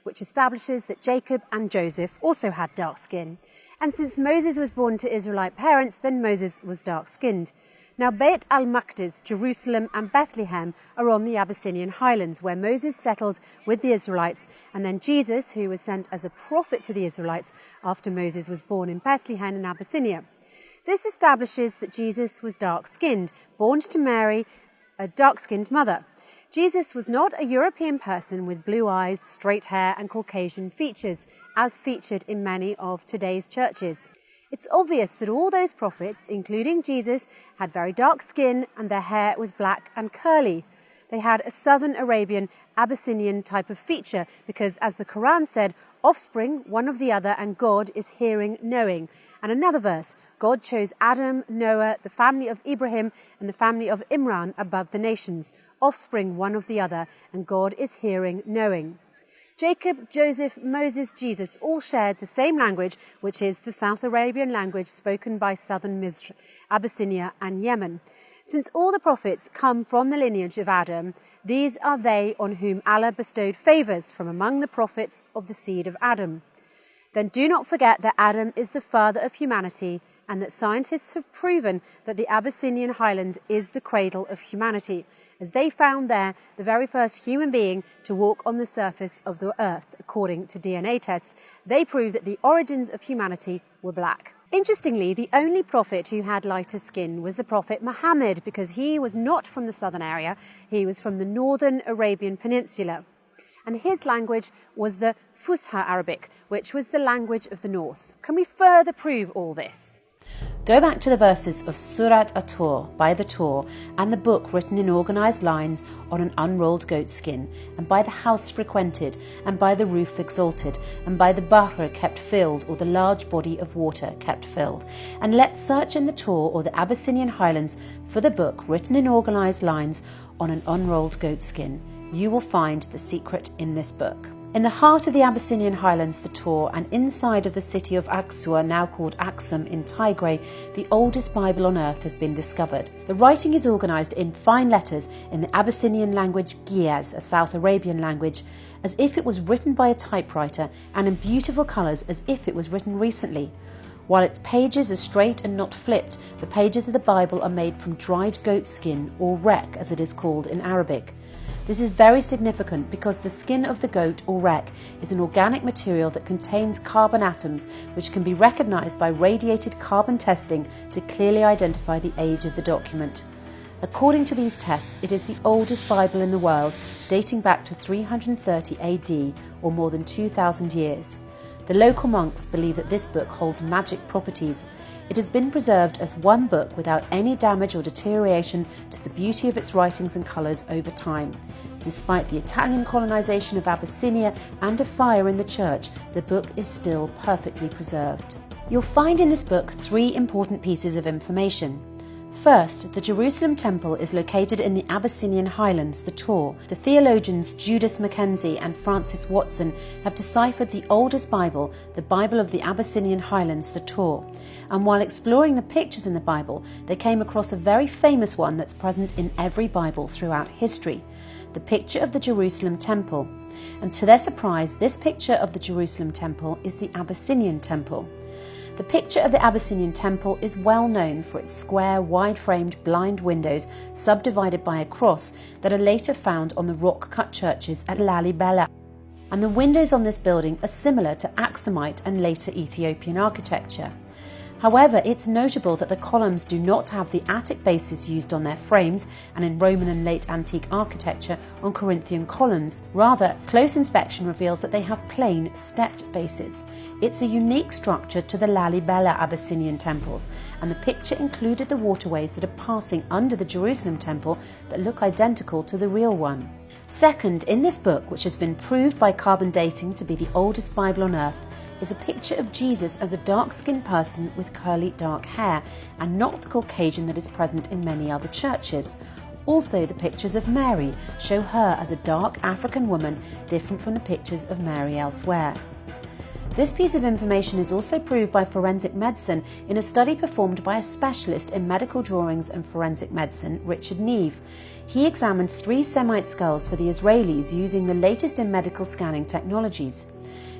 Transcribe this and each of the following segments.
which establishes that Jacob and Joseph also had dark skin. And since Moses was born to Israelite parents, then Moses was dark-skinned. Now Beit al-Maqdis, Jerusalem and Bethlehem are on the Abyssinian highlands, where Moses settled with the Israelites, and then Jesus, who was sent as a prophet to the Israelites after Moses was born in Bethlehem in Abyssinia. This establishes that Jesus was dark-skinned, born to Mary, a dark-skinned mother. Jesus was not a European person with blue eyes, straight hair and Caucasian features, as featured in many of today's churches. It's obvious that all those prophets, including Jesus, had very dark skin and their hair was black and curly. They had a southern Arabian, Abyssinian type of feature because, as the Quran said, offspring one of the other and God is hearing, knowing. And another verse, God chose Adam, Noah, the family of Ibrahim and the family of Imran above the nations, offspring one of the other, and God is hearing, knowing. Jacob, Joseph, Moses, Jesus all shared the same language, which is the South Arabian language spoken by southern Misr, Abyssinia and Yemen. Since all the prophets come from the lineage of Adam, these are they on whom Allah bestowed favours from among the prophets of the seed of Adam. Then do not forget that Adam is the father of humanity and that scientists have proven that the Abyssinian highlands is the cradle of humanity, as they found there the very first human being to walk on the surface of the earth. According to DNA tests, they prove that the origins of humanity were black. Interestingly, the only prophet who had lighter skin was the prophet Muhammad, because he was not from the southern area, he was from the northern Arabian Peninsula. And his language was the Fusha Arabic, which was the language of the north. Can we further prove all this? Go back to the verses of Surat at-Tur, by the Tur, and the book written in organised lines on an unrolled goat skin, and by the house frequented, and by the roof exalted, and by the Bahr kept filled, or the large body of water kept filled. And let's search in the Tur or the Abyssinian highlands for the book written in organised lines on an unrolled goat skin. You will find the secret in this book. In the heart of the Abyssinian highlands, the Tur, and inside of the city of Aksum, now called Aksum in Tigray, the oldest Bible on earth has been discovered. The writing is organised in fine letters in the Abyssinian language Ge'ez, a South Arabian language, as if it was written by a typewriter, and in beautiful colours as if it was written recently. While its pages are straight and not flipped, the pages of the Bible are made from dried goat skin, or rek as it is called in Arabic. This is very significant because the skin of the goat, or rek, is an organic material that contains carbon atoms which can be recognised by radiated carbon testing to clearly identify the age of the document. According to these tests, it is the oldest Bible in the world, dating back to 330 AD, or more than 2,000 years. The local monks believe that this book holds magic properties. It has been preserved as one book without any damage or deterioration to the beauty of its writings and colours over time. Despite the Italian colonisation of Abyssinia and a fire in the church, the book is still perfectly preserved. You'll find in this book 3 important pieces of information. First, the Jerusalem Temple is located in the Abyssinian highlands, the Tur. The theologians Judas Mackenzie and Francis Watson have deciphered the oldest Bible, the Bible of the Abyssinian highlands, the Tur. And while exploring the pictures in the Bible, they came across a very famous one that's present in every Bible throughout history, the picture of the Jerusalem Temple. And to their surprise, this picture of the Jerusalem Temple is the Abyssinian Temple. The picture of the Abyssinian Temple is well known for its square, wide-framed, blind windows subdivided by a cross that are later found on the rock-cut churches at Lalibela. And the windows on this building are similar to Aksumite and later Ethiopian architecture. However, it's notable that the columns do not have the Attic bases used on their frames and in Roman and late antique architecture on Corinthian columns. Rather, close inspection reveals that they have plain, stepped bases. It's a unique structure to the Lalibela Abyssinian temples, and the picture included the waterways that are passing under the Jerusalem temple that look identical to the real one. Second, in this book, which has been proved by carbon dating to be the oldest Bible on earth, is a picture of Jesus as a dark-skinned person with curly dark hair, and not the Caucasian that is present in many other churches. Also, the pictures of Mary show her as a dark African woman, different from the pictures of Mary elsewhere. This piece of information is also proved by forensic medicine in a study performed by a specialist in medical drawings and forensic medicine, Richard Neve. He examined 3 Semite skulls for the Israelis using the latest in medical scanning technologies.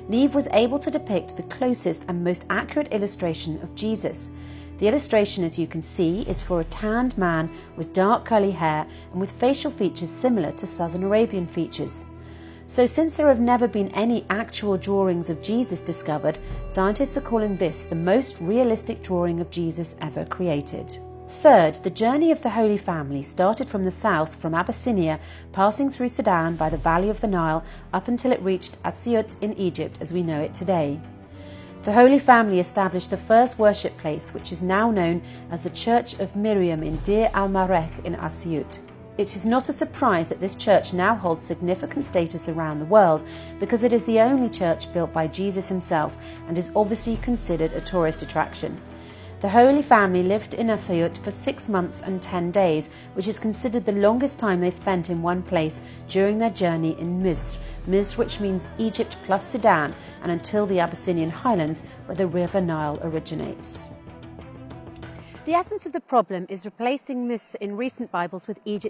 Neave was able to depict the closest and most accurate illustration of Jesus. The illustration, as you can see, is for a tanned man with dark curly hair and with facial features similar to Southern Arabian features. So since there have never been any actual drawings of Jesus discovered, scientists are calling this the most realistic drawing of Jesus ever created. Third, the journey of the Holy Family started from the south, from Abyssinia, passing through Sudan by the valley of the Nile up until it reached Asyut in Egypt as we know it today. The Holy Family established the first worship place, which is now known as the Church of Miriam in Deir al-Marek in Asyut. It is not a surprise that this church now holds significant status around the world, because it is the only church built by Jesus himself and is obviously considered a tourist attraction. The Holy Family lived in Asyut for 6 months and 10 days, which is considered the longest time they spent in one place during their journey in Misr, which means Egypt plus Sudan, and until the Abyssinian highlands where the river Nile originates. The essence of the problem is replacing Misr in recent Bibles with Egypt